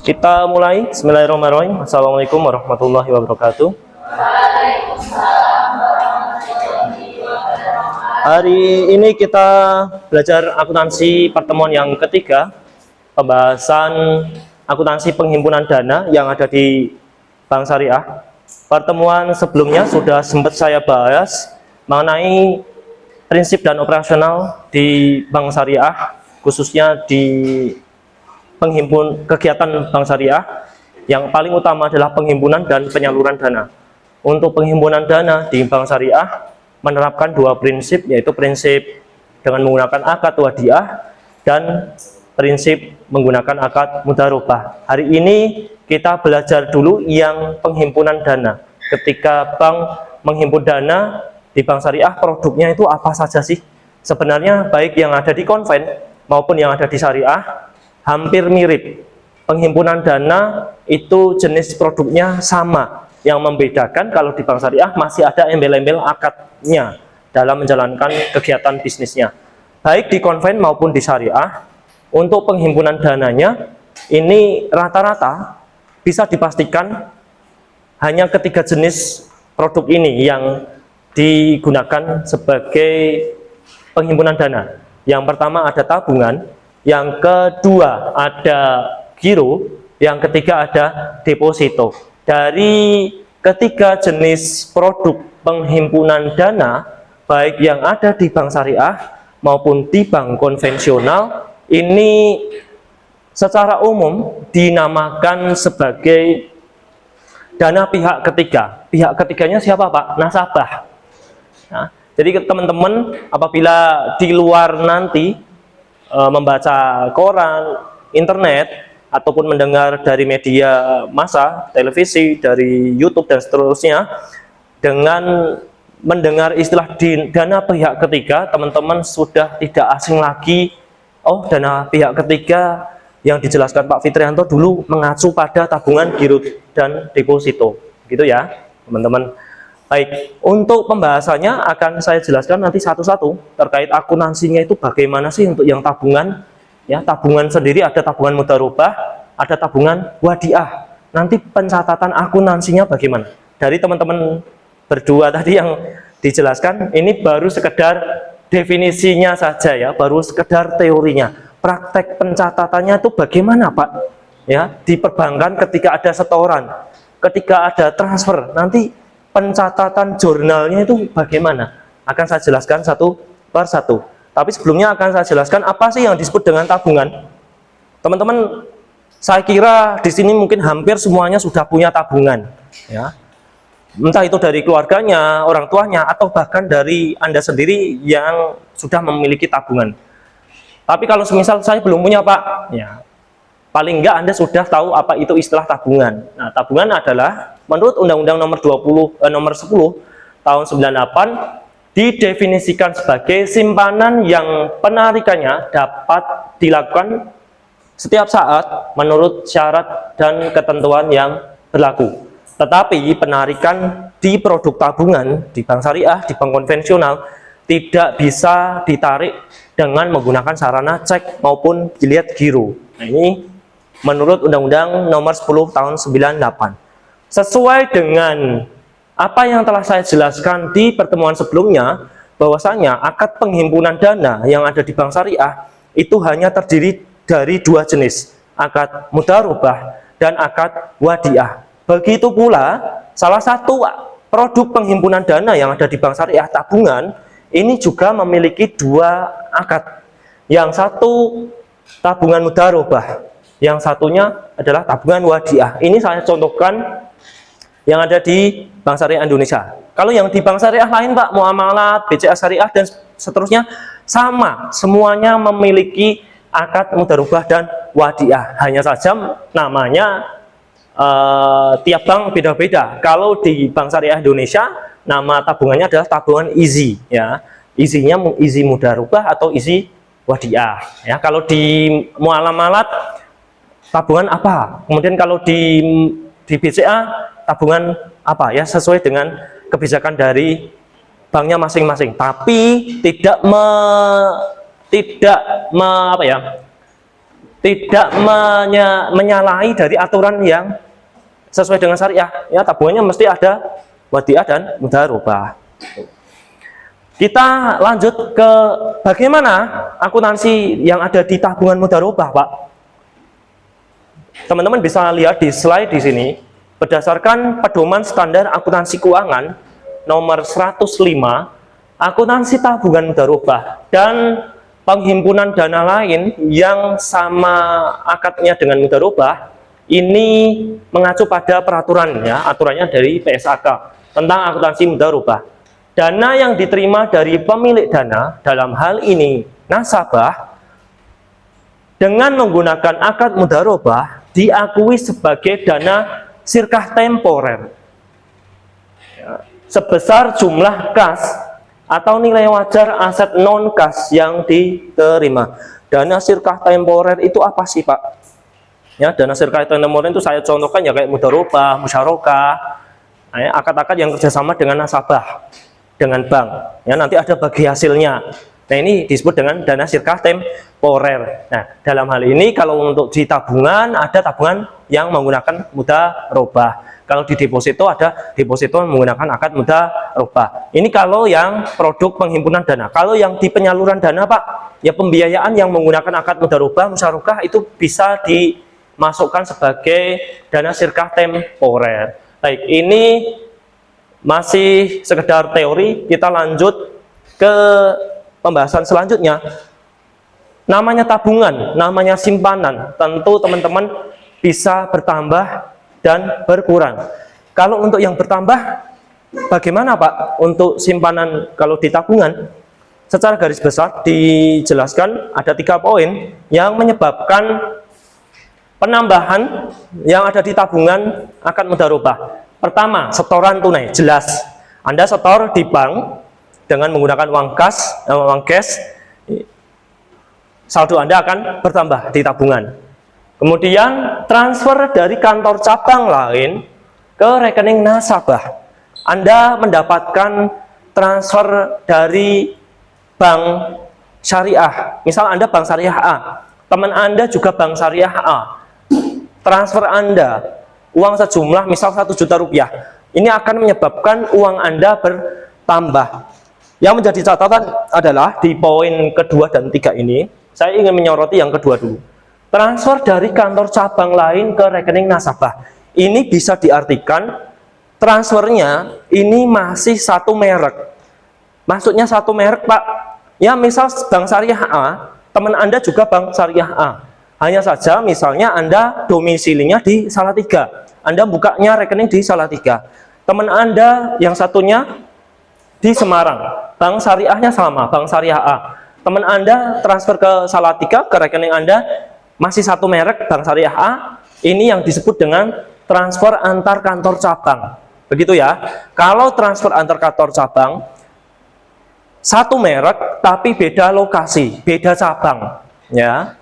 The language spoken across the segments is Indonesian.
Kita mulai. Bismillahirrahmanirrahim. Assalamualaikum warahmatullahi wabarakatuh. Hari ini kita belajar akuntansi pertemuan yang ketiga, pembahasan akuntansi penghimpunan dana yang ada di Bank Syariah. Pertemuan sebelumnya sudah sempat saya bahas mengenai prinsip dan operasional di Bank Syariah, khususnya di kegiatan Bank Syariah. Yang paling utama adalah penghimpunan dan penyaluran dana. Untuk penghimpunan dana di Bank Syariah menerapkan dua prinsip, yaitu prinsip dengan menggunakan akad wadiah dan prinsip menggunakan akad mudharabah. Hari ini kita belajar dulu yang penghimpunan dana. Ketika bank menghimpun dana di Bank Syariah, produknya itu apa saja sih? Sebenarnya baik yang ada di konven maupun yang ada di syariah hampir mirip. Penghimpunan dana itu jenis produknya sama. Yang membedakan kalau di Bank Syariah masih ada embel-embel akadnya dalam menjalankan kegiatan bisnisnya. Baik di konven maupun di syariah, untuk penghimpunan dananya ini rata-rata bisa dipastikan hanya ketiga jenis produk ini yang digunakan sebagai penghimpunan dana. Yang pertama ada tabungan, yang kedua ada giro, yang ketiga ada deposito. Dari ketiga jenis produk penghimpunan dana, baik yang ada di Bank Syariah maupun di bank konvensional, ini secara umum dinamakan sebagai dana pihak ketiga. Pihak ketiganya siapa, Pak? Nasabah. Nah, jadi teman-teman apabila di luar nanti membaca koran, internet, ataupun mendengar dari media massa, televisi, dari YouTube dan seterusnya, dengan mendengar istilah dana pihak ketiga, teman-teman sudah tidak asing lagi. Oh, dana pihak ketiga yang dijelaskan Pak Fitrianto dulu mengacu pada tabungan, giro, dan deposito, gitu ya, teman-teman. Baik, untuk pembahasannya akan saya jelaskan nanti satu-satu terkait akuntansinya itu bagaimana sih untuk yang tabungan. Ya, tabungan sendiri ada tabungan mudharabah, ada tabungan wadiah. Nanti pencatatan akuntansinya bagaimana? Dari teman-teman berdua tadi yang dijelaskan, ini baru sekedar definisinya saja ya, baru sekedar teorinya. Praktek pencatatannya itu bagaimana, Pak? Ya, di perbankan ketika ada setoran, ketika ada transfer, nanti pencatatan jurnalnya itu bagaimana? Akan saya jelaskan satu per satu. Tapi sebelumnya akan saya jelaskan apa sih yang disebut dengan tabungan. Teman-teman, saya kira di sini mungkin hampir semuanya sudah punya tabungan, ya. Entah itu dari keluarganya, orang tuanya, atau bahkan dari Anda sendiri yang sudah memiliki tabungan. Tapi kalau semisal saya belum punya, Pak, ya, paling enggak Anda sudah tahu apa itu istilah tabungan. Nah, tabungan adalah menurut Undang-Undang nomor 10 tahun 98 didefinisikan sebagai simpanan yang penarikannya dapat dilakukan setiap saat menurut syarat dan ketentuan yang berlaku. Tetapi penarikan di produk tabungan di Bank Syariah, di bank konvensional tidak bisa ditarik dengan menggunakan sarana cek maupun biliet giro. Nah, ini menurut Undang-Undang nomor 10 tahun 98. Sesuai dengan apa yang telah saya jelaskan di pertemuan sebelumnya, bahwasanya akad penghimpunan dana yang ada di Bank Syariah itu hanya terdiri dari dua jenis, akad mudharabah dan akad wadiah. Begitu pula salah satu produk penghimpunan dana yang ada di Bank Syariah, tabungan, ini juga memiliki dua akad. Yang satu tabungan mudharabah, yang satunya adalah tabungan wadiah. Ini saya contohkan yang ada di Bank Syariah Indonesia. Kalau yang di Bank Syariah lain, Pak, Muamalat, BCA Syariah dan seterusnya sama, semuanya memiliki akad mudharabah dan wadiah. Hanya saja namanya tiap bank beda-beda. Kalau di Bank Syariah Indonesia, nama tabungannya adalah tabungan IZI, ya. IZI-nya IZI mudharabah atau IZI wadiah. Ya, kalau di Muamalat tabungan apa? Kemudian kalau di BCA tabungan apa, ya, sesuai dengan kebijakan dari banknya masing-masing. Tapi tidak tidak menyalahi dari aturan yang sesuai dengan syariah. Ya, tabungannya mesti ada wadiah dan mudharabah. Kita lanjut ke bagaimana akuntansi yang ada di tabungan mudharabah, Pak. Teman-teman bisa lihat di slide di sini, berdasarkan pedoman standar akuntansi keuangan nomor 105, akuntansi tabungan mudharabah dan penghimpunan dana lain yang sama akadnya dengan mudharabah ini mengacu pada peraturan, ya, aturannya dari PSAK tentang akuntansi mudharabah. Dana yang diterima dari pemilik dana, dalam hal ini nasabah, dengan menggunakan akad mudharabah diakui sebagai dana sirkah temporer, ya, sebesar jumlah kas atau nilai wajar aset non kas yang diterima. Dana sirkah temporer itu apa sih, Pak? Ya, dana sirkah temporer itu saya contohkan ya kayak mudharabah, musyarakah, akad-akad yang kerjasama dengan nasabah, dengan bank. Ya, nanti ada bagi hasilnya. Nah, ini disebut dengan dana sirkah temporer. Nah, dalam hal ini kalau untuk di tabungan ada tabungan yang menggunakan mudharabah. Kalau di deposito ada deposito menggunakan akad mudharabah. Ini kalau yang produk penghimpunan dana. Kalau yang di penyaluran dana, Pak, ya pembiayaan yang menggunakan akad mudharabah, musyarakah itu bisa dimasukkan sebagai dana sirkah temporer. Baik, ini masih sekedar teori. Kita lanjut ke pembahasan selanjutnya. Namanya tabungan, namanya simpanan, tentu teman-teman bisa bertambah dan berkurang. Kalau untuk yang bertambah, bagaimana, Pak? Untuk simpanan kalau di tabungan, secara garis besar dijelaskan ada 3 poin yang menyebabkan penambahan yang ada di tabungan akad mudharabah. Pertama, setoran tunai. Jelas, Anda setor di bank dengan menggunakan uang cash, saldo Anda akan bertambah di tabungan. Kemudian transfer dari kantor cabang lain ke rekening nasabah. Anda mendapatkan transfer dari bank syariah. Misal Anda bank syariah A, teman Anda juga bank syariah A. Transfer Anda uang sejumlah misal 1 juta rupiah. Ini akan menyebabkan uang Anda bertambah. Yang menjadi catatan adalah di poin kedua dan 3 ini, saya ingin menyoroti yang kedua dulu. Transfer dari kantor cabang lain ke rekening nasabah. Ini bisa diartikan transfernya ini masih satu merek. Maksudnya satu merek, Pak. Ya, misal bank syariah A, teman Anda juga bank syariah A. Hanya saja misalnya Anda domisilinya di Salatiga. Anda bukanya rekening di Salatiga. Teman Anda yang satunya di Semarang. Bank syariahnya sama, bank syariah A. Teman Anda transfer ke Salatiga, ke rekening Anda masih satu merek, bank syariah A. Ini yang disebut dengan transfer antar kantor cabang. Begitu ya. Kalau transfer antar kantor cabang, satu merek tapi beda lokasi, beda cabang. Ya,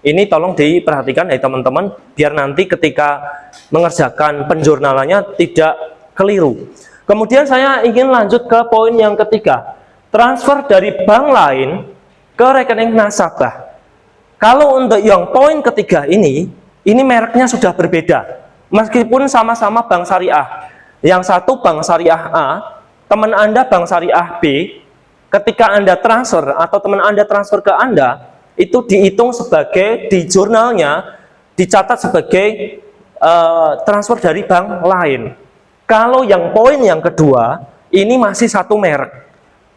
ini tolong diperhatikan ya teman-teman, biar nanti ketika mengerjakan penjurnalannya tidak keliru. Kemudian saya ingin lanjut ke poin yang ketiga, transfer dari bank lain ke rekening nasabah. Kalau untuk yang poin ketiga ini mereknya sudah berbeda, meskipun sama-sama bank syariah. Yang satu bank syariah A, teman Anda bank syariah B. Ketika Anda transfer atau teman Anda transfer ke Anda, itu dihitung sebagai, di jurnalnya dicatat sebagai transfer dari bank lain. Kalau yang poin yang kedua, ini masih satu merek,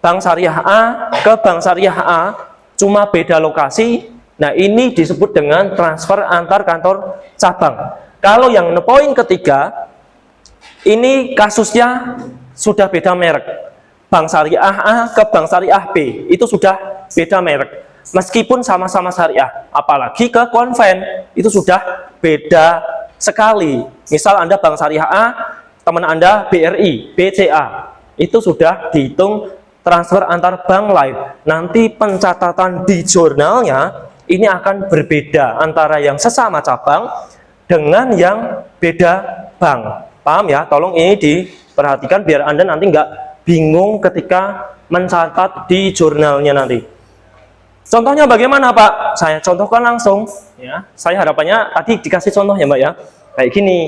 bank syariah A ke bank syariah A, cuma beda lokasi. Nah, ini disebut dengan transfer antar kantor cabang. Kalau yang poin ketiga, ini kasusnya sudah beda merek, bank syariah A ke bank syariah B, itu sudah beda merek. Meskipun sama-sama syariah, apalagi ke konven, itu sudah beda sekali. Misal Anda bank syariah A, teman Anda BRI, BCA, itu sudah dihitung transfer antar bank lain. Nanti pencatatan di jurnalnya ini akan berbeda antara yang sesama cabang dengan yang beda bank. Paham ya? Tolong ini diperhatikan biar Anda nanti nggak bingung ketika mencatat di jurnalnya nanti. Contohnya bagaimana Pak? Saya contohkan langsung. Ya, saya harapannya tadi dikasih contoh ya Mbak ya. Kayak gini.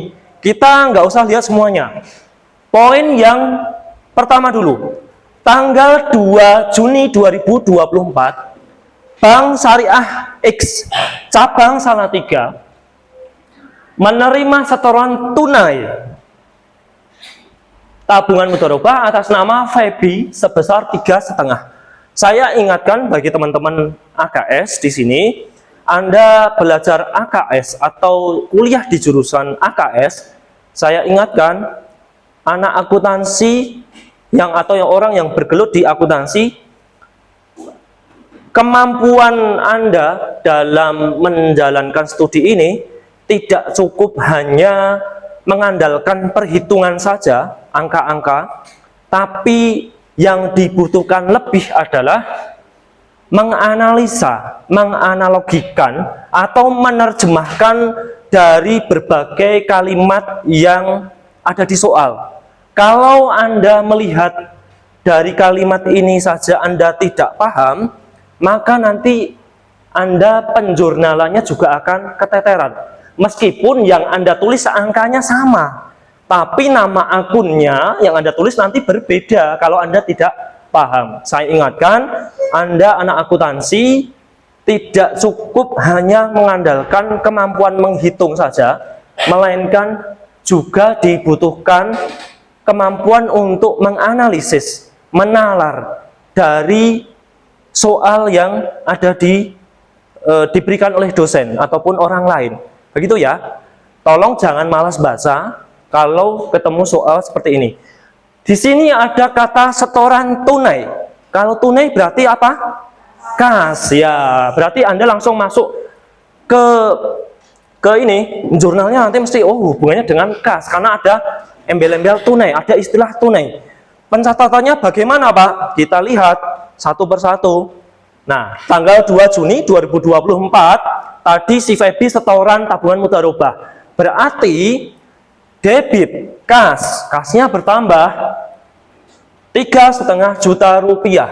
Kita nggak usah lihat semuanya. Poin yang pertama dulu. Tanggal 2 Juni 2024, Bank Syariah X cabang Salatiga menerima setoran tunai tabungan mudharabah atas nama Febi sebesar 3,5. Saya ingatkan bagi teman-teman AKS di sini, Anda belajar AKS atau kuliah di jurusan AKS, saya ingatkan anak akuntansi yang orang yang bergelut di akuntansi, kemampuan Anda dalam menjalankan studi ini tidak cukup hanya mengandalkan perhitungan saja, angka-angka, tapi yang dibutuhkan lebih adalah menganalisa, menganalogikan, atau menerjemahkan dari berbagai kalimat yang ada di soal. Kalau Anda melihat dari kalimat ini saja Anda tidak paham, maka nanti Anda penjurnalannya juga akan keteteran. Meskipun yang Anda tulis angkanya sama, tapi nama akunnya yang Anda tulis nanti berbeda kalau Anda tidak paham. Saya ingatkan, Anda anak akuntansi tidak cukup hanya mengandalkan kemampuan menghitung saja, melainkan juga dibutuhkan kemampuan untuk menganalisis, menalar dari soal yang ada diberikan oleh dosen ataupun orang lain. Begitu ya. Tolong jangan malas baca kalau ketemu soal seperti ini. Di sini ada kata setoran tunai. Kalau tunai berarti apa? Kas. Ya, berarti Anda langsung masuk ke ini, jurnalnya nanti mesti hubungannya dengan kas karena ada embel-embel tunai, ada istilah tunai. Pencatatannya bagaimana, Pak? Kita lihat satu persatu. Nah, tanggal 2 Juni 2024 tadi si Febi setoran tabungan mudharabah. Berarti debit kasnya bertambah 3,5 juta rupiah.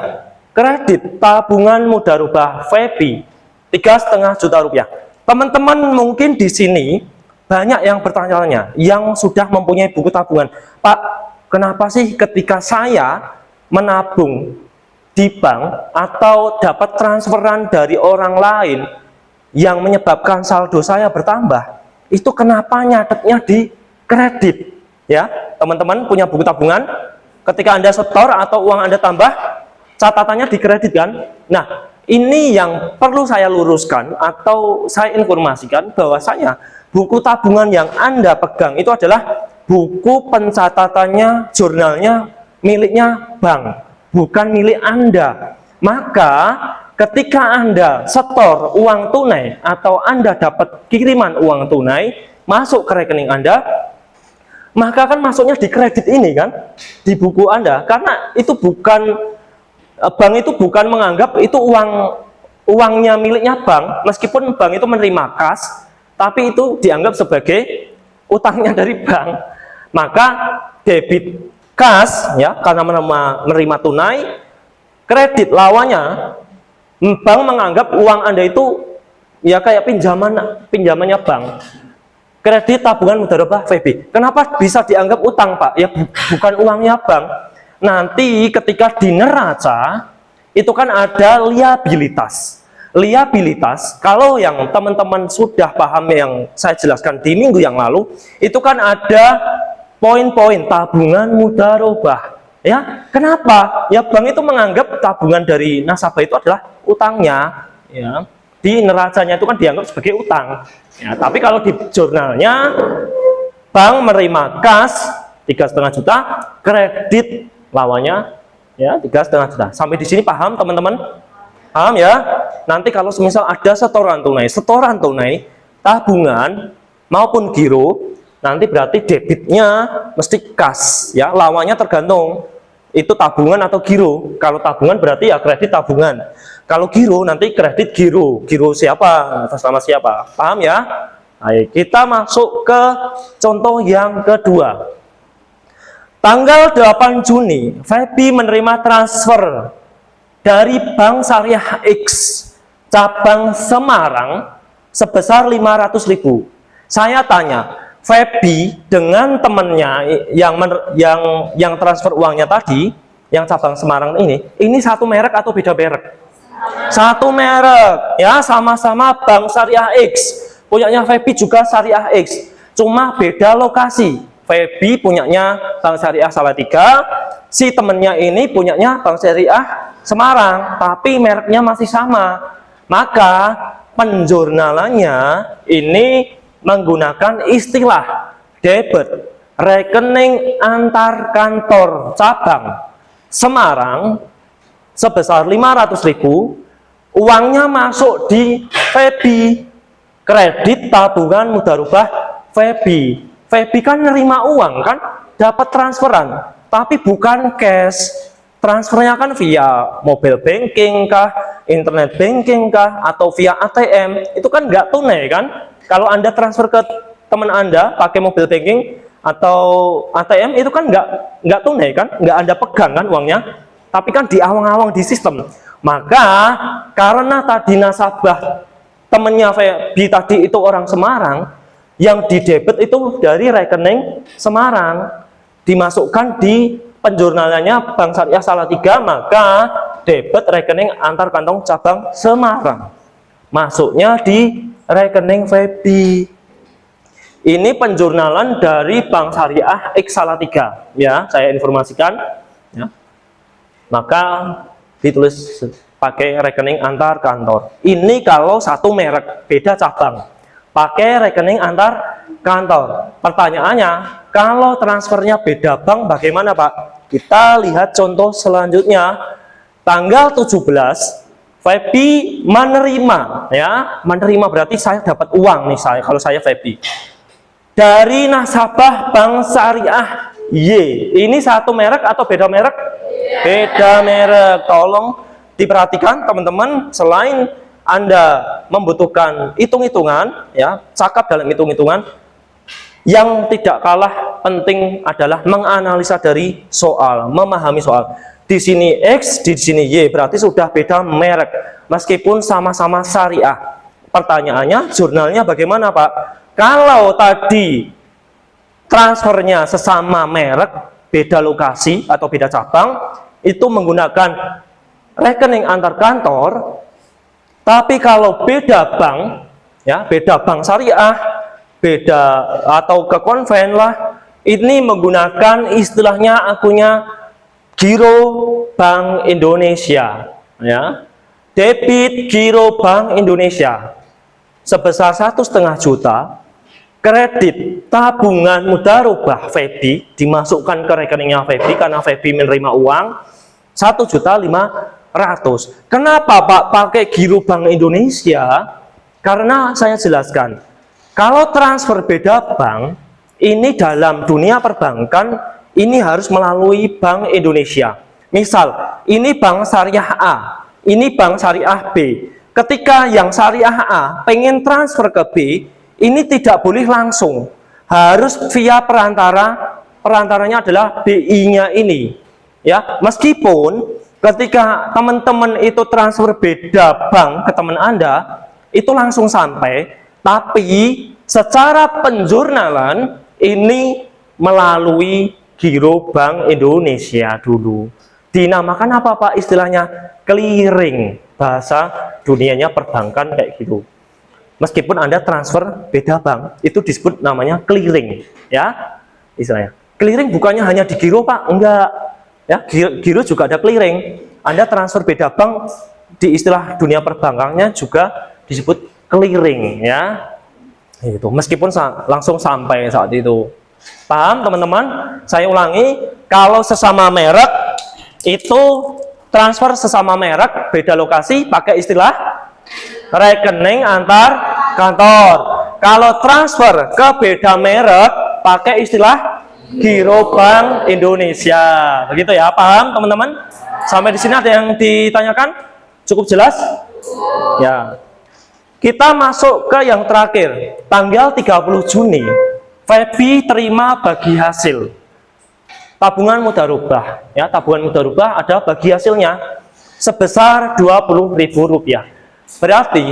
Kredit tabungan mudharabah Febi 3,5 juta rupiah. Teman-teman mungkin di sini banyak yang bertanya-tanya, yang sudah mempunyai buku tabungan. Pak, kenapa sih ketika saya menabung di bank atau dapat transferan dari orang lain yang menyebabkan saldo saya bertambah, itu kenapa nyatetnya di kredit? Ya, teman-teman punya buku tabungan, ketika Anda setor atau uang Anda tambah, catatannya di kredit kan? Nah, ini yang perlu saya luruskan atau saya informasikan bahwasanya buku tabungan yang Anda pegang itu adalah buku pencatatannya, jurnalnya miliknya bank, bukan milik Anda. Maka ketika Anda setor uang tunai atau Anda dapat kiriman uang tunai masuk ke rekening Anda, maka kan masuknya di kredit ini kan, di buku Anda, karena itu bukan, bank itu bukan menganggap itu uangnya miliknya bank, meskipun bank itu menerima kas, tapi itu dianggap sebagai utangnya dari bank. Maka debit kas ya karena menerima tunai, kredit lawannya bank menganggap uang Anda itu ya kayak pinjamannya bank. Kredit tabungan mudharabah Febi. Kenapa bisa dianggap utang, Pak? Ya bukan uangnya bank. Nanti ketika di neraca itu kan ada liabilitas. Liabilitas, kalau yang teman-teman sudah paham yang saya jelaskan di minggu yang lalu, itu kan ada poin-poin tabungan mudharabah. Ya, kenapa? Ya bank itu menganggap tabungan dari nasabah itu adalah utangnya. Ya, di neracanya itu kan dianggap sebagai utang. Ya, tapi kalau di jurnalnya bank menerima kas 3,5 juta, kredit lawannya ya 3,5 juta. Sampai di sini paham teman-teman? Paham ya? Nanti kalau semisal ada setoran tunai, tabungan maupun giro, nanti berarti debitnya mesti kas ya, lawannya tergantung itu tabungan atau giro. Kalau tabungan berarti ya kredit tabungan. Kalau giro nanti kredit giro. Giro siapa? Atas nama siapa? Paham ya? Ayo kita masuk ke contoh yang kedua. Tanggal 8 Juni, Febi menerima transfer dari Bank Syariah X cabang Semarang sebesar 500.000. Saya tanya, Feby dengan temennya yang transfer uangnya tadi, yang cabang Semarang ini satu merek atau beda merek? Satu merek, ya, sama-sama Bank Syariah X. Punyanya Feby juga Syariah X, cuma beda lokasi. Feby punyanya Bank Syariah Salatiga, si temennya ini punyanya Bank Syariah Semarang, tapi mereknya masih sama. Maka penjurnalannya ini menggunakan istilah debit rekening antar kantor cabang Semarang sebesar 500.000, uangnya masuk di Feby, kredit tabungan mudarubah Feby. Feby kan nerima uang kan, dapat transferan, tapi bukan cash. Transfernya kan via mobile banking kah, internet banking kah, atau via ATM. Itu kan nggak tunai kan? Kalau Anda transfer ke teman Anda pakai mobile banking atau ATM, itu kan nggak tunai kan? Nggak Anda pegang kan uangnya? Tapi kan diawang-awang di sistem. Maka karena tadi nasabah temennya Feby tadi itu orang Semarang, yang didebit itu dari rekening Semarang, dimasukkan di penjurnalannya Bank Syariah Salatiga, maka debit rekening antar kantong cabang Semarang, masuknya di rekening Feby. Ini penjurnalan dari Bank Syariah X Salatiga, ya, saya informasikan, ya. Maka ditulis pakai rekening antar kantor. Ini kalau satu merek, beda cabang, pakai rekening antar kantor. Pertanyaannya, kalau transfernya beda bank bagaimana Pak? Kita lihat contoh selanjutnya. Tanggal 17 Feby menerima, ya, menerima berarti saya dapat uang nih, kalau saya Feby dari nasabah Bank Syariah Y. Ini satu merek atau beda merek? Beda merek. Tolong diperhatikan teman-teman, selain Anda membutuhkan hitung-hitungan, ya, cakap dalam hitung-hitungan, yang tidak kalah penting adalah menganalisa dari soal, memahami soal. Di sini X, di sini Y, berarti sudah beda merek, meskipun sama-sama syariah. Pertanyaannya, jurnalnya bagaimana Pak? Kalau tadi transfernya sesama merek, beda lokasi atau beda cabang, itu menggunakan rekening antar kantor. Tapi kalau beda bank, ya, beda bank syariah, beda atau ke konven lah, ini menggunakan istilahnya akunnya Giro Bank Indonesia, ya, debit Giro Bank Indonesia sebesar 1,5 juta, kredit tabungan mudarubah Feby dimasukkan ke rekeningnya Feby karena Feby menerima uang 1.500.000. Kenapa Pak pakai Giro Bank Indonesia? Karena saya jelaskan, kalau transfer beda bank, ini dalam dunia perbankan, ini harus melalui Bank Indonesia. Misal, ini Bank Syariah A, ini Bank Syariah B. Ketika yang Syariah A pengen transfer ke B, ini tidak boleh langsung, harus via perantara. Perantaranya adalah BI-nya ini. Ya, meskipun ketika teman-teman itu transfer beda bank ke teman Anda, itu langsung sampai, tapi secara penjurnalan ini melalui Giro Bank Indonesia dulu. Dinamakan apa Pak istilahnya? Clearing. Bahasa dunianya perbankan kayak gitu. Meskipun Anda transfer beda bank, itu disebut namanya clearing, ya, istilahnya. Clearing bukannya hanya di giro Pak, enggak. Ya, giro juga ada clearing. Anda transfer beda bank, di istilah dunia perbankannya juga disebut clearing, ya. Itu meskipun langsung sampai saat itu. Paham teman-teman? Saya ulangi, kalau sesama merek itu transfer sesama merek beda lokasi pakai istilah rekening antar kantor. Kalau transfer ke beda merek pakai istilah Giro Bank Indonesia. Begitu ya, paham teman-teman? Sampai di sini ada yang ditanyakan? Cukup jelas? Ya. Kita masuk ke yang terakhir. Tanggal 30 Juni, Feby terima bagi hasil tabungan mudarubah. Ya, tabungan mudarubah ada bagi hasilnya sebesar Rp20.000. Berarti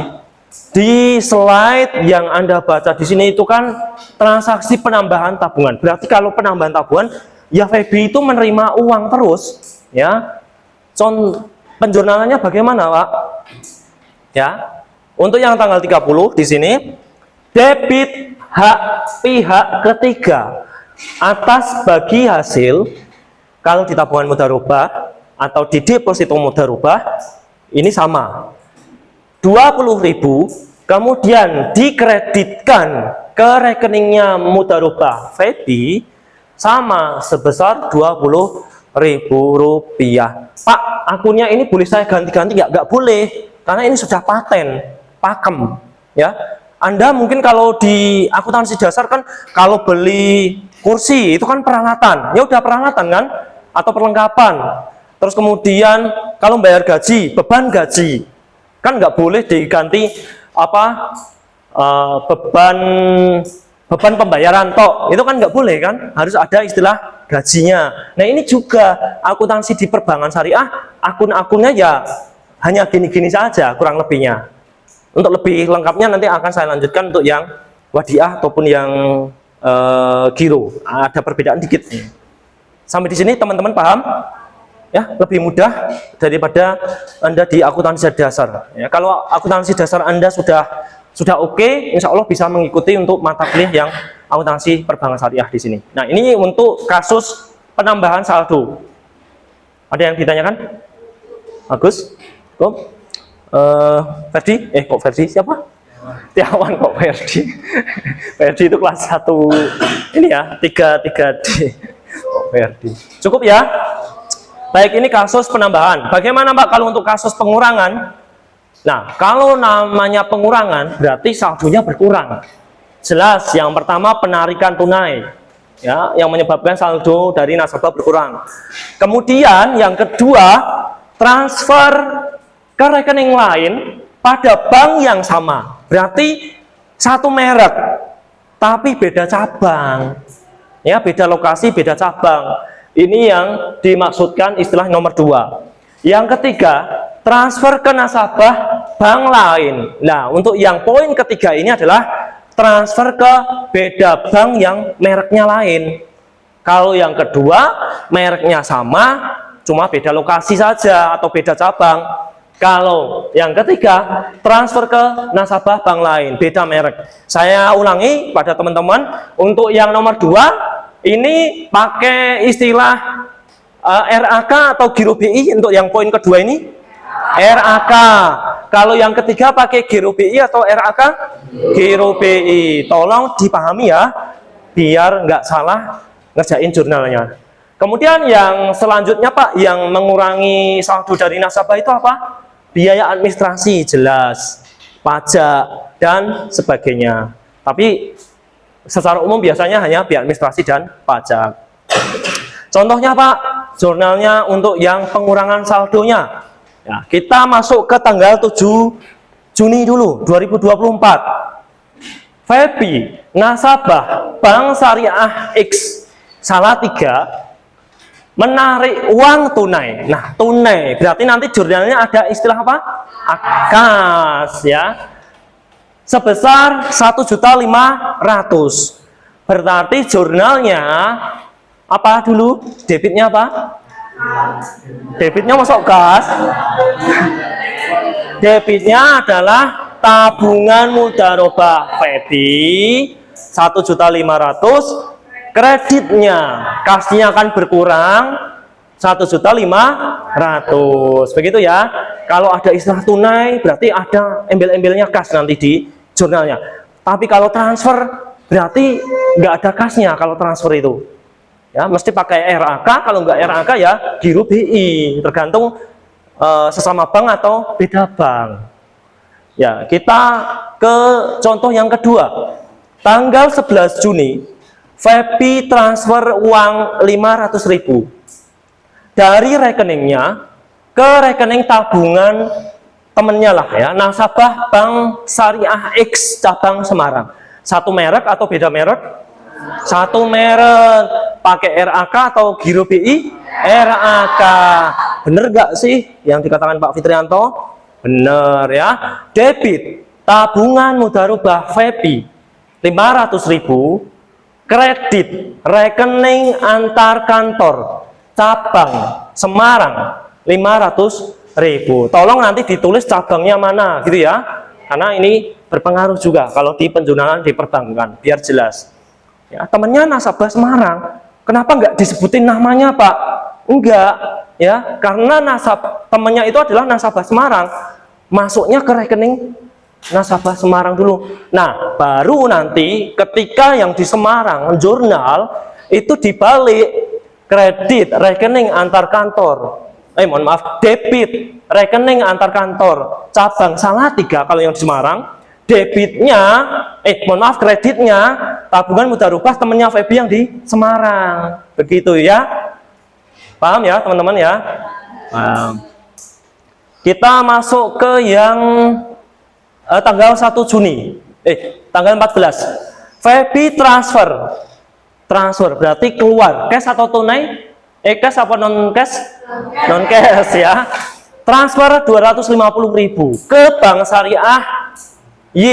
di slide yang Anda baca di sini itu kan transaksi penambahan tabungan. Berarti kalau penambahan tabungan, ya Feby itu menerima uang terus, ya. Penjurnalannya bagaimana, Pak? Ya. Untuk yang tanggal 30 di sini, debit hak pihak ketiga atas bagi hasil kalau di tabungan mudharabah atau di deposito mudharabah ini sama. 20.000 kemudian dikreditkan ke rekeningnya mudharabah Feby sama sebesar 20.000 rupiah. Pak, akunnya ini boleh saya ganti-ganti nggak? Nggak boleh, karena ini sudah pakem, ya. Anda mungkin kalau di akuntansi dasar kan kalau beli kursi itu kan peralatan, ya udah peralatan kan, atau perlengkapan. Terus kemudian kalau bayar gaji, beban gaji, kan nggak boleh diganti apa beban pembayaran tok, itu kan nggak boleh kan, harus ada istilah gajinya. Nah ini juga akuntansi di perbankan syariah, akun-akunnya ya hanya gini-gini saja kurang lebihnya. Untuk lebih lengkapnya nanti akan saya lanjutkan untuk yang wadiah ataupun yang giro, ada perbedaan dikit. Sampai di sini teman-teman paham? Ya, lebih mudah daripada Anda di akuntansi dasar. Ya, kalau akuntansi dasar Anda sudah oke, insya Allah bisa mengikuti untuk mata kuliah yang akuntansi perbankan syariah di sini. Nah, ini untuk kasus penambahan saldo. Ada yang ditanyakan? Agus? Kok? Ferdi? Kok Ferdi siapa? Tiawan kok Ferdi. Ferdi itu kelas 1 ini ya, 33D. Kok Ferdi. Cukup ya? Baik, ini kasus penambahan. Bagaimana Pak kalau untuk kasus pengurangan? Nah, kalau namanya pengurangan berarti saldonya berkurang. Jelas, yang pertama penarikan tunai, ya, yang menyebabkan saldo dari nasabah berkurang. Kemudian yang kedua, transfer ke rekening lain pada bank yang sama. Berarti satu merek, tapi beda cabang. Ya, beda lokasi, beda cabang. Ini yang dimaksudkan istilah nomor 2. Yang ketiga, transfer ke nasabah bank lain. Nah, untuk yang poin ketiga ini adalah transfer ke beda bank yang mereknya lain. Kalau yang kedua, mereknya sama, cuma beda lokasi saja atau beda cabang. Kalau yang ketiga, transfer ke nasabah bank lain, beda merek. Saya ulangi pada teman-teman, untuk yang nomor 2, ini pakai istilah RAK atau Giro BI untuk yang poin kedua ini? RAK. Kalau yang ketiga pakai Giro BI atau RAK? Giro BI. Tolong dipahami ya, biar nggak salah ngerjain jurnalnya. Kemudian yang selanjutnya Pak, yang mengurangi saldo dari nasabah itu apa? Biaya administrasi, jelas, pajak, dan sebagainya. Tapi secara umum biasanya hanya biaya administrasi dan pajak. Contohnya Pak, jurnalnya untuk yang pengurangan saldonya. Ya, kita masuk ke tanggal 7 Juni dulu, 2024. Feby, nasabah Bank Syariah X Salatiga menarik uang tunai. Nah, tunai berarti nanti jurnalnya ada istilah apa? Akas, ya. Sebesar 1.500.000. Berarti jurnalnya apa dulu? Debitnya apa? Debitnya masuk kas. Debitnya adalah tabungan mudharabah Feby 1.500.000. Kreditnya, kasnya akan berkurang 1.500.000. Begitu ya. Kalau ada istilah tunai berarti ada embel-embelnya kas nanti di jurnalnya. Tapi kalau transfer berarti nggak ada kasnya kalau transfer itu. Ya, mesti pakai RAK, kalau nggak RAK ya Giro BI, tergantung sesama bank atau beda bank. Ya, kita ke contoh yang kedua. Tanggal 11 Juni, Feby transfer uang 500.000 dari rekeningnya ke rekening tabungan temennya lah ya, nasabah Bank Syariah X cabang Semarang. Satu merek atau beda merek? Satu merek. Pakai RAK atau Giro BI? RAK. Bener nggak sih yang dikatakan Pak Fitrianto? Bener ya. Debit tabungan mudharabah FEBI 500.000, kredit rekening antar kantor cabang Semarang 500.000. Tolong nanti ditulis cabangnya mana gitu ya, karena ini berpengaruh juga kalau di penjualan di perbankan, biar jelas ya. Temennya nasabah Semarang, kenapa nggak disebutin namanya Pak? Enggak ya, karena temennya itu adalah nasabah Semarang, masuknya ke rekening nasabah Semarang dulu. Nah, baru nanti ketika yang di Semarang jurnal itu dibalik kredit rekening antar kantor. Mohon maaf, debit rekening antar kantor cabang Salatiga kalau yang di Semarang, debitnya mohon maaf, kreditnya tabungan mudharabah temennya FEBI yang di Semarang. Begitu ya. Paham ya, teman-teman ya? Paham. Kita masuk ke yang tanggal 1 Juni, tanggal 14, FEBI transfer berarti keluar, cash atau tunai, cash apa non cash? Non cash ya. Transfer 250.000 ke Bank Syariah Y.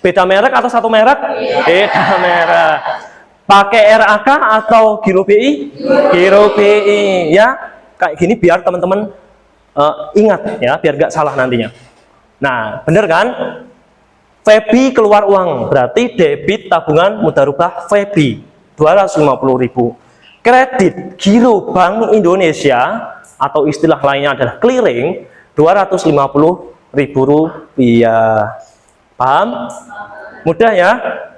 Beda merek atau satu merek? Beda merek. Pakai RAK atau Giro BI? Giro BI ya. Kayak gini biar teman-teman ingat ya, biar nggak salah nantinya. Nah, bener kan? FEBI keluar uang, berarti debit tabungan mudharabah FEBI 250.000. Kredit giro Bank Indonesia atau istilah lainnya adalah clearing 250.000 rupiah. Paham? Mudah ya?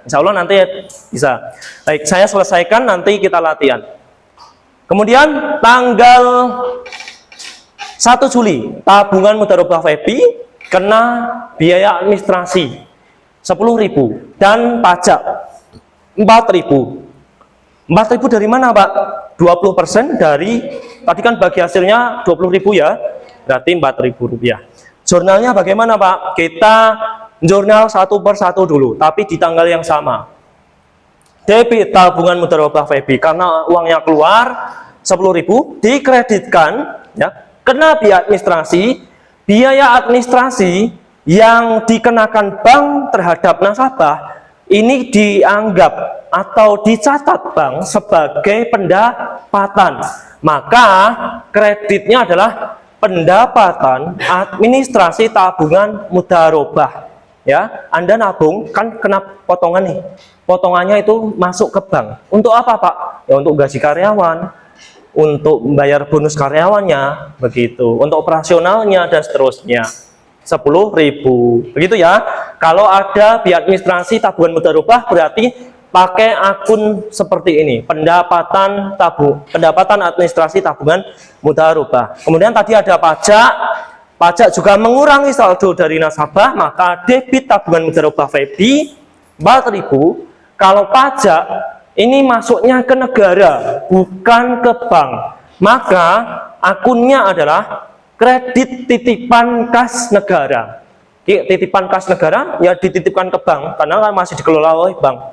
Insya Allah nanti bisa. Baik, saya selesaikan, nanti kita latihan. Kemudian tanggal 1 Juli tabungan mudharabah FEBI kena biaya administrasi 10.000 dan pajak 4.000. 4.000 dari mana Pak? 20% dari, tadi kan bagi hasilnya 20.000 ya, berarti 4.000 rupiah. Jurnalnya bagaimana Pak? Kita jurnal satu per satu dulu, tapi di tanggal yang sama. Debit tabungan mudharabah FEBI karena uangnya keluar 10.000 dikreditkan ya, kena biaya administrasi. Biaya administrasi yang dikenakan bank terhadap nasabah ini dianggap atau dicatat bank sebagai pendapatan. Maka kreditnya adalah pendapatan administrasi tabungan mudharabah. Ya, Anda nabung kan kena potongan nih. Potongannya itu masuk ke bank. Untuk apa, Pak? Ya untuk gaji karyawan, untuk membayar bonus karyawannya, begitu, untuk operasionalnya dan seterusnya. 10.000 begitu ya. Kalau ada biaya administrasi tabungan mudharabah berarti pakai akun seperti ini, pendapatan administrasi tabungan mudharabah. Kemudian tadi ada pajak juga mengurangi saldo dari nasabah, maka debit tabungan mudharabah FEBI 4.000. Kalau pajak ini masuknya ke negara, bukan ke bank, maka akunnya adalah kredit titipan kas negara. Titipan kas negara ya dititipkan ke bank, karena kan masih dikelola oleh bank.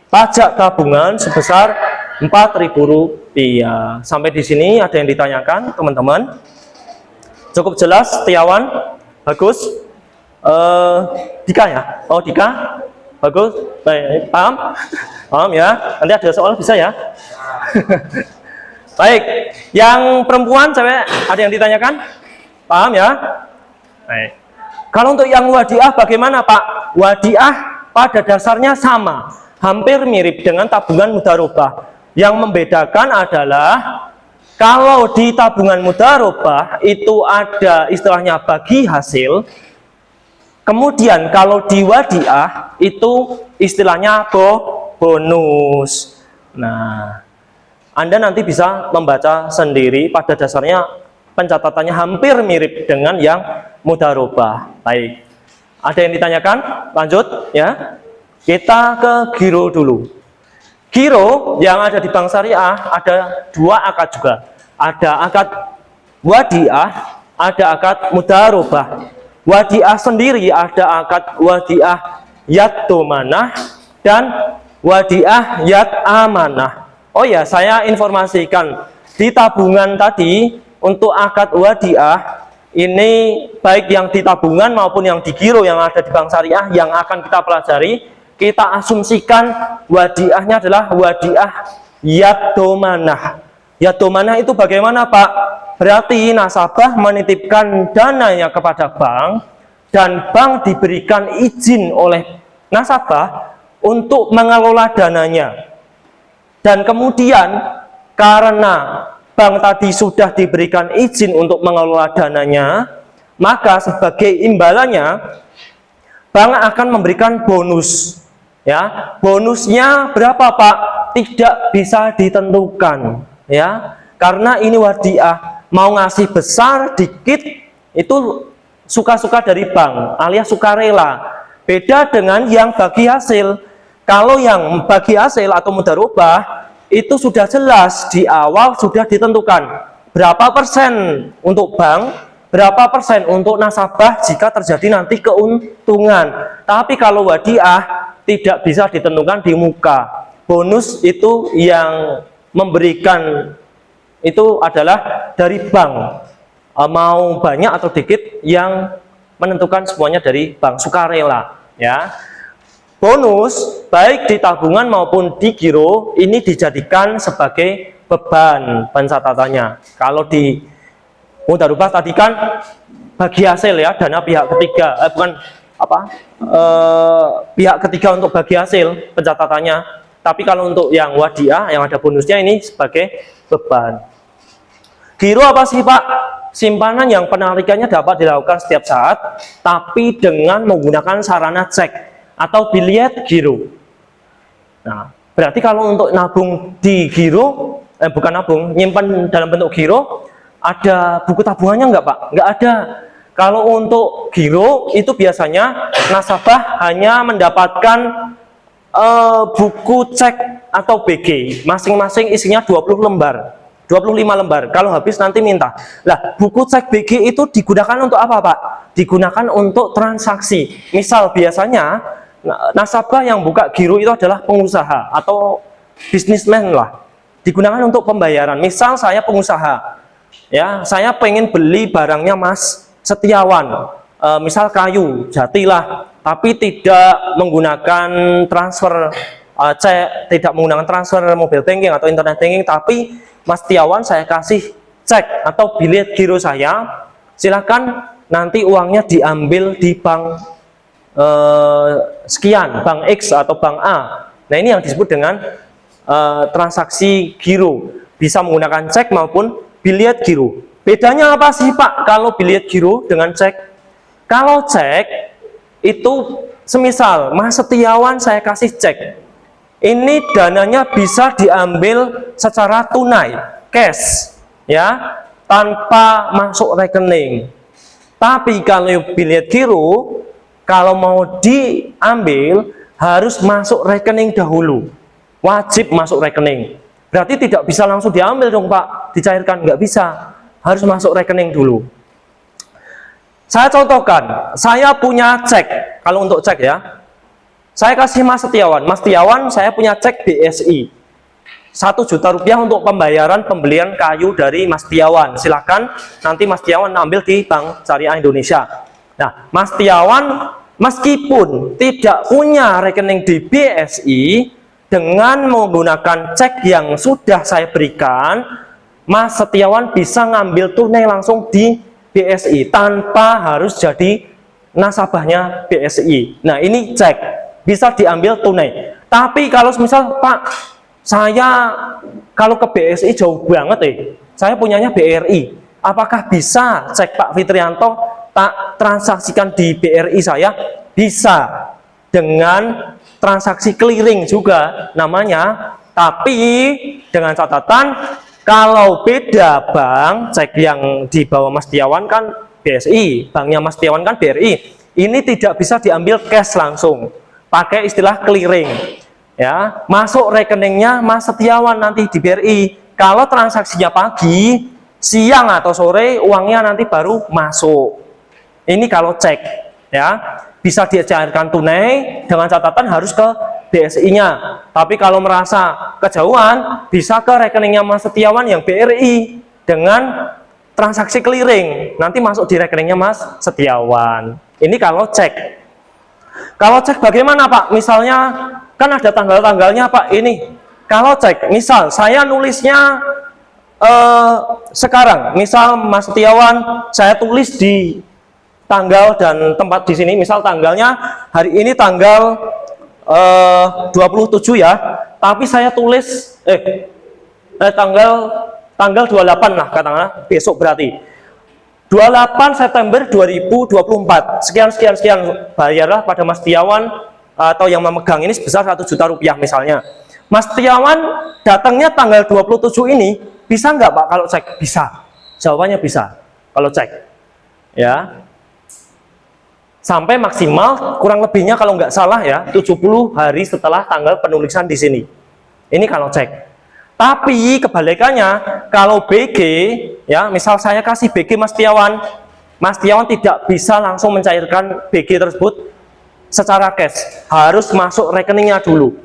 Pajak tabungan sebesar 4.000 rupiah. Sampai di sini ada yang ditanyakan, teman-teman? Cukup jelas, Setiawan? Bagus? Dika ya? Oh, Dika? Bagus? Baik, paham? Paham ya? Nanti ada soal bisa ya? Baik, yang perempuan, cewek, ada yang ditanyakan? Paham ya? Baik. Kalau untuk yang wadiah bagaimana Pak? Wadiah pada dasarnya sama, hampir mirip dengan tabungan mudharabah. Yang membedakan adalah kalau di tabungan mudharabah itu ada istilahnya bagi hasil. Kemudian kalau di wadiah itu istilahnya bonus. Nah, Anda nanti bisa membaca sendiri, pada dasarnya pencatatannya hampir mirip dengan yang mudharabah. Baik. Ada yang ditanyakan? Lanjut ya. Kita ke giro dulu. Giro yang ada di Bank Syariah ada dua akad juga. Ada akad wadiah, ada akad mudharabah. Wadiah sendiri ada akad wadiah yad domanah dan wadiah yad amanah. Oh ya, saya informasikan di tabungan tadi untuk akad wadiah ini baik yang di tabungan maupun yang di giro yang ada di bank syariah yang akan kita pelajari, kita asumsikan wadiahnya adalah wadiah yadomanah. Yadomanah itu bagaimana, Pak? Berarti nasabah menitipkan dananya kepada bank dan bank diberikan izin oleh nasabah untuk mengelola dananya. Dan kemudian karena bank tadi sudah diberikan izin untuk mengelola dananya, maka sebagai imbalannya bank akan memberikan bonus. Ya, bonusnya berapa, Pak? Tidak bisa ditentukan, ya. Karena ini wadiah, mau ngasih besar dikit itu suka-suka dari bank, alias sukarela. Beda dengan yang bagi hasil. Kalau yang bagi hasil atau mudharabah itu sudah jelas di awal sudah ditentukan berapa persen untuk bank, berapa persen untuk nasabah jika terjadi nanti keuntungan. Tapi kalau wadiah tidak bisa ditentukan di muka. Bonus itu yang memberikan itu adalah dari bank, mau banyak atau dikit yang menentukan semuanya dari bank, sukarela, ya. Bonus baik di tabungan maupun di giro ini dijadikan sebagai beban pencatatannya. Kalau di mudharabah tadi kan bagi hasil, ya, dana pihak ketiga, pihak ketiga untuk bagi hasil pencatatannya. Tapi kalau untuk yang wadiah yang ada bonusnya ini sebagai beban. Giro apa sih, Pak? Simpanan yang penarikannya dapat dilakukan setiap saat, tapi dengan menggunakan sarana cek atau biliet giro. Nah, berarti kalau untuk nabung di giro, bukan nabung, nyimpan dalam bentuk giro, ada buku tabungannya nggak, Pak? Nggak ada. Kalau untuk giro itu biasanya nasabah hanya mendapatkan buku cek atau BG, masing-masing isinya 20 lembar. 25 lembar, kalau habis nanti minta. Lah, buku cek BG itu digunakan untuk apa, Pak? Digunakan untuk transaksi. Misal biasanya nasabah yang buka giro itu adalah pengusaha atau bisnismen lah. Digunakan untuk pembayaran. Misal saya pengusaha, ya, saya pengen beli barangnya Mas Setiawan, misal kayu jati lah, tapi tidak menggunakan transfer cek, tidak menggunakan transfer mobile banking atau internet banking, tapi Mas Setiawan saya kasih cek atau bilet giro saya, silakan nanti uangnya diambil di bank sekian, bank X atau bank A. Nah, ini yang disebut dengan transaksi giro, bisa menggunakan cek maupun bilet giro. Bedanya apa sih, Pak, kalau bilet giro dengan cek? Kalau cek itu semisal Mas Setiawan saya kasih cek, ini dananya bisa diambil secara tunai, cash, ya, tanpa masuk rekening. Tapi kalau bilet giro, kalau mau diambil harus masuk rekening dahulu, wajib masuk rekening. Berarti tidak bisa langsung diambil dong, Pak, dicairkan, nggak bisa, harus masuk rekening dulu. Saya contohkan, saya punya cek, kalau untuk cek ya, saya kasih Mas Setiawan. Mas Setiawan, saya punya cek BSI 1 juta rupiah untuk pembayaran pembelian kayu dari Mas Setiawan. Silakan nanti Mas Setiawan ambil di Bank Syariah Indonesia. Nah, Mas Setiawan meskipun tidak punya rekening di BSI, dengan menggunakan cek yang sudah saya berikan, Mas Setiawan bisa ngambil tunai langsung di BSI tanpa harus jadi nasabahnya BSI. Nah, ini cek bisa diambil tunai. Tapi kalau misal, Pak, saya kalau ke BSI jauh banget, saya punyanya BRI, apakah bisa cek Pak Fitrianto tak transaksikan di BRI saya? Bisa, dengan transaksi clearing juga namanya, tapi dengan catatan kalau beda bank, cek yang di bawah Mas Setiawan kan BSI, banknya Mas Setiawan kan BRI, ini tidak bisa diambil cash langsung, pakai istilah clearing, ya, masuk rekeningnya Mas Setiawan nanti di BRI. Kalau transaksinya pagi, siang atau sore, uangnya nanti baru masuk. Ini kalau cek, ya, bisa dicairkan tunai, dengan catatan harus ke BSI-nya. Tapi kalau merasa kejauhan, bisa ke rekeningnya Mas Setiawan yang BRI dengan transaksi clearing, nanti masuk di rekeningnya Mas Setiawan. Ini kalau cek. Kalau cek bagaimana Pak? Misalnya kan ada tanggal-tanggalnya Pak. Ini kalau cek, misal saya nulisnya sekarang, misal Mas Setiawan, saya tulis di tanggal dan tempat di sini, misal tanggalnya hari ini tanggal 27 ya, tapi saya tulis tanggal 28 lah katakanlah, besok berarti 28 September 2024 sekian bayarlah pada Mas Setiawan atau yang memegang ini sebesar 1 juta rupiah misalnya. Mas Setiawan datangnya tanggal 27 ini, bisa nggak Pak kalau cek? Bisa, jawabannya bisa kalau cek ya, sampai maksimal kurang lebihnya kalau nggak salah ya 70 hari setelah tanggal penulisan di sini. Ini kalau cek. Tapi kebalikannya, kalau BG, ya, misal saya kasih BG Mas Setiawan tidak bisa langsung mencairkan BG tersebut secara cash, harus masuk rekeningnya dulu.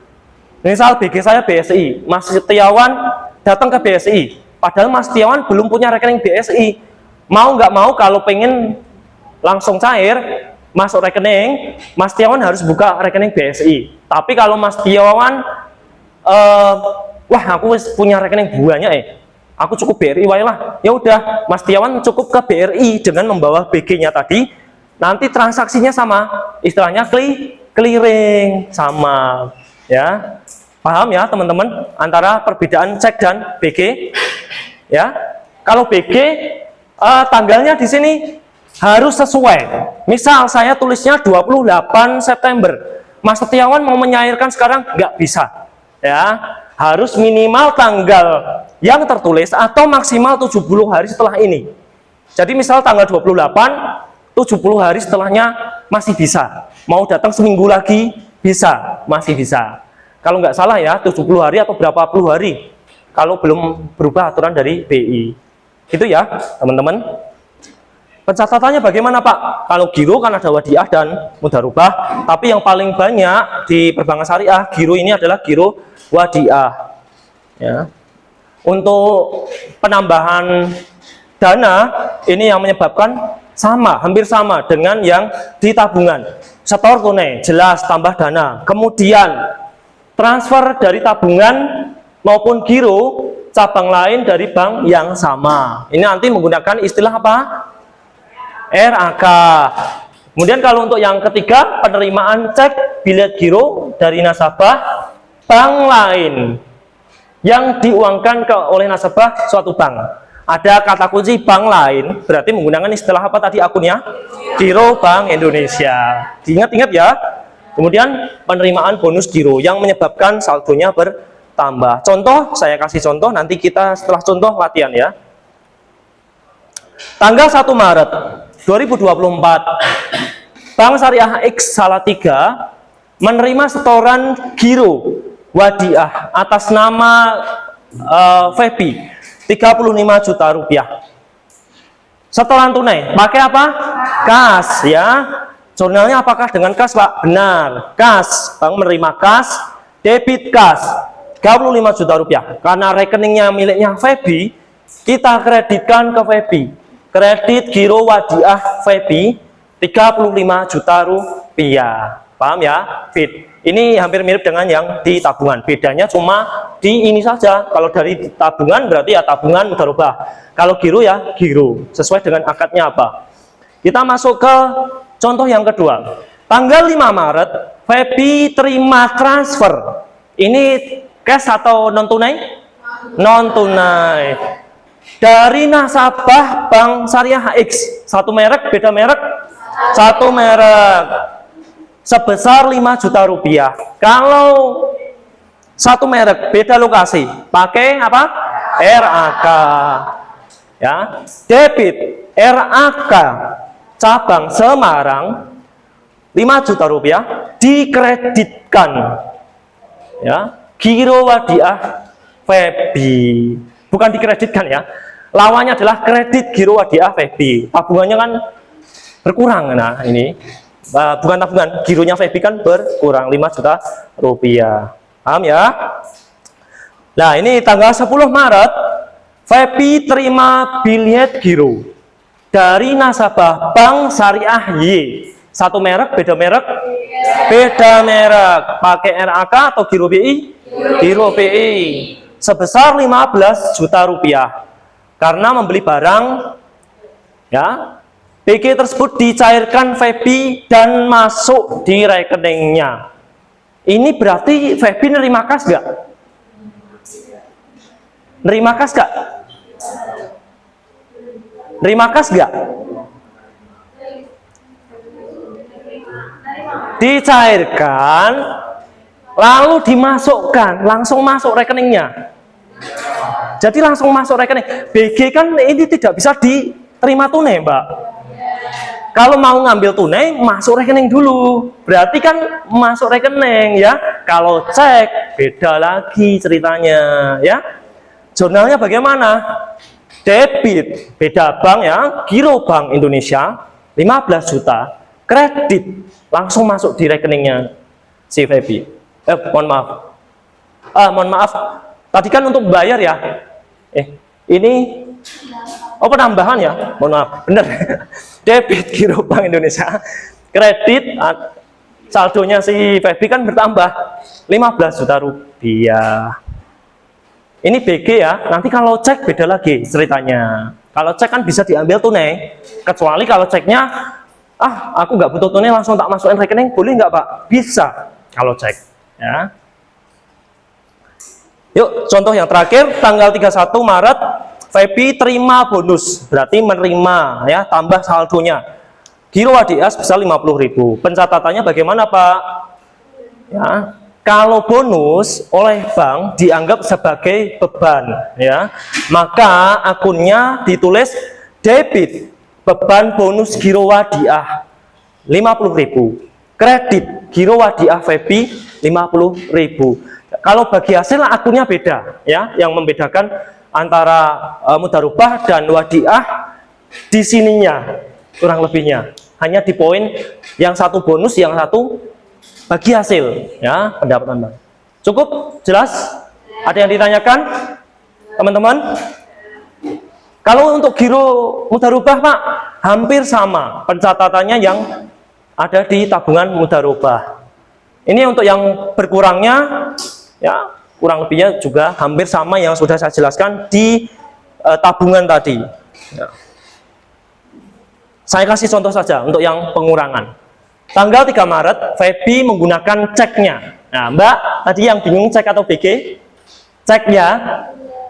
Misal BG saya BSI, Mas Setiawan datang ke BSI, padahal Mas Setiawan belum punya rekening BSI. Mau nggak mau, kalau pengen langsung cair, masuk rekening, Mas Setiawan harus buka rekening BSI. Tapi kalau Mas Setiawan, wah aku punya rekening banyak aku cukup BRI wae lah. Ya udah, Mas Setiawan cukup ke BRI dengan membawa BG-nya tadi. Nanti transaksinya sama, istilahnya clearing sama, ya. Paham ya teman-teman antara perbedaan cek dan BG? Ya. Kalau BG tanggalnya di sini harus sesuai. Misal saya tulisnya 28 September. Mas Setiawan mau menyairkan sekarang nggak bisa. Ya, harus minimal tanggal yang tertulis atau maksimal 70 hari setelah ini. Jadi misal tanggal 28, 70 hari setelahnya masih bisa. Mau datang seminggu lagi bisa, masih bisa. Kalau nggak salah ya 70 hari atau berapa puluh hari. Kalau belum berubah aturan dari BI. Itu ya, teman-teman. Pencatatannya bagaimana Pak? Kalau giro kan ada wadiah dan mudharabah, tapi yang paling banyak di perbankan syariah giro ini adalah giro wadiah. Ya. Untuk penambahan dana ini yang menyebabkan sama, hampir sama dengan yang di tabungan. Setor tunai jelas tambah dana. Kemudian transfer dari tabungan maupun giro cabang lain dari bank yang sama. Ini nanti menggunakan istilah apa? RAK. Kemudian kalau untuk yang ketiga, penerimaan cek bilet giro dari nasabah bank lain yang diuangkan oleh nasabah suatu bank. Ada kata kunci bank lain, berarti menggunakan istilah apa tadi akunnya? Giro Bank Indonesia. Diingat-ingat ya. Kemudian penerimaan bonus giro yang menyebabkan saldonya bertambah. Contoh, saya kasih contoh, nanti kita setelah contoh latihan ya. Tanggal 1 Maret 2024, Bank Syariah X Salatiga menerima setoran giro wadiah atas nama Febi 35 juta rupiah. Setoran tunai, pakai apa? Kas ya. Jurnalnya apakah dengan kas Pak? Benar, kas. Bank menerima kas, debit kas 35 juta rupiah. Karena rekeningnya miliknya Febi, kita kreditkan ke Febi. Kredit giro wadiah Febi 35 juta rupiah. Paham ya? Fit. Ini hampir mirip dengan yang di tabungan. Bedanya cuma di ini saja. Kalau dari tabungan berarti ya tabungan mudharabah. Kalau giro ya giro. Sesuai dengan akadnya apa. Kita masuk ke contoh yang kedua. Tanggal 5 Maret, Febi terima transfer. Ini cash atau non tunai? Non tunai. Dari nasabah Bank Syariah X, satu merek, beda merek, satu merek, sebesar 5 juta rupiah. Kalau satu merek, beda lokasi, pakai apa? RAK. Ya, debit RAK cabang Semarang 5 juta rupiah dikreditkan. Ya, giro wadiah Febi. Bukan dikreditkan ya, lawannya adalah kredit giro wadiah Febi. Tabungannya kan berkurang. Nah ini bukan tabungan, gironya Febi kan berkurang 5 juta rupiah. Paham ya? Nah ini tanggal 10 Maret Febi terima bilet giro dari nasabah Bank Syariah Y. Satu merek, beda merek? Beda merek. Pakai RAK atau giro BI? Giro BI. Sebesar 15 juta rupiah. Karena membeli barang, ya, BG tersebut dicairkan Febi dan masuk di rekeningnya. Ini berarti Febi nerima kas nggak? Nerima kas nggak? Nerima kas nggak? Dicairkan, lalu dimasukkan, langsung masuk rekeningnya. Jadi langsung masuk rekening. BG kan ini tidak bisa diterima tunai, Mbak. Kalau mau ngambil tunai, masuk rekening dulu. Berarti kan masuk rekening, ya. Kalau cek, beda lagi ceritanya, ya. Jurnalnya bagaimana? Debit, beda bank ya, giro Bank Indonesia, 15 juta. Kredit, langsung masuk di rekeningnya si Febi. Mohon maaf. Mohon maaf. Tadi kan untuk bayar ya. Ini penambahan ya. Mohon maaf. Benar. Debit giro Bank Indonesia. Kredit, saldonya si Febi kan bertambah 15 juta rupiah. Ini BG ya, nanti kalau cek beda lagi ceritanya. Kalau cek kan bisa diambil tunai, kecuali kalau ceknya, aku nggak butuh tunai langsung tak masukin rekening, boleh nggak Pak? Bisa kalau cek. Ya. Yuk, contoh yang terakhir, tanggal 31 Maret, Febi terima bonus, berarti menerima ya, tambah saldonya. Giro WDA sebesar 50.000. Pencatatannya bagaimana Pak? Ya. Kalau bonus oleh bank dianggap sebagai beban, ya, maka akunnya ditulis debit beban bonus giro wadiah 50.000, kredit giro wadiah Febi 50.000. Kalau bagi hasil akunnya beda, ya, yang membedakan antara mudharabah dan wadiah di sininya kurang lebihnya hanya di poin yang satu bonus, yang satu bagi hasil, ya, pendapatan bank. Cukup jelas? Ada yang ditanyakan, teman-teman? Kalau untuk giro mudharabah Pak, hampir sama pencatatannya yang ada di tabungan mudharabah. Ini untuk yang berkurangnya, ya, kurang lebihnya juga hampir sama yang sudah saya jelaskan di tabungan tadi. Ya. Saya kasih contoh saja untuk yang pengurangan. Tanggal 3 Maret, Febi menggunakan ceknya. Nah, Mbak, tadi yang bingung cek atau BG? Cek ya.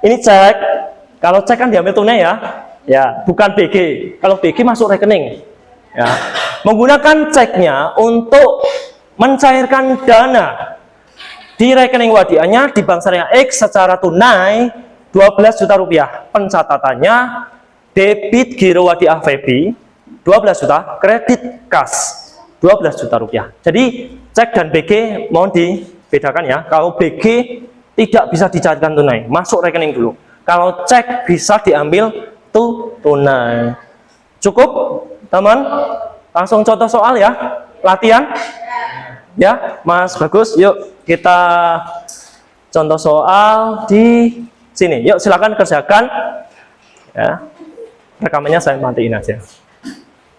Ini cek. Kalau cek kan diambil tunai ya. Ya, bukan BG. Kalau BG masuk rekening. Ya. Menggunakan ceknya untuk mencairkan dana di rekening wadiahnya di Bank Syariah X secara tunai 12 juta rupiah. Pencatatannya debit giro wadiah Febi 12 juta, kredit kas 12 juta rupiah. Jadi cek dan BG mohon dibedakan ya. Kalau BG tidak bisa dicairkan tunai, masuk rekening dulu. Kalau cek bisa diambil tunai. Cukup teman? Langsung contoh soal ya. Latihan. Ya, Mas Bagus. Yuk kita contoh soal di sini. Yuk silakan kerjakan. Ya. Rekamannya saya matiin aja.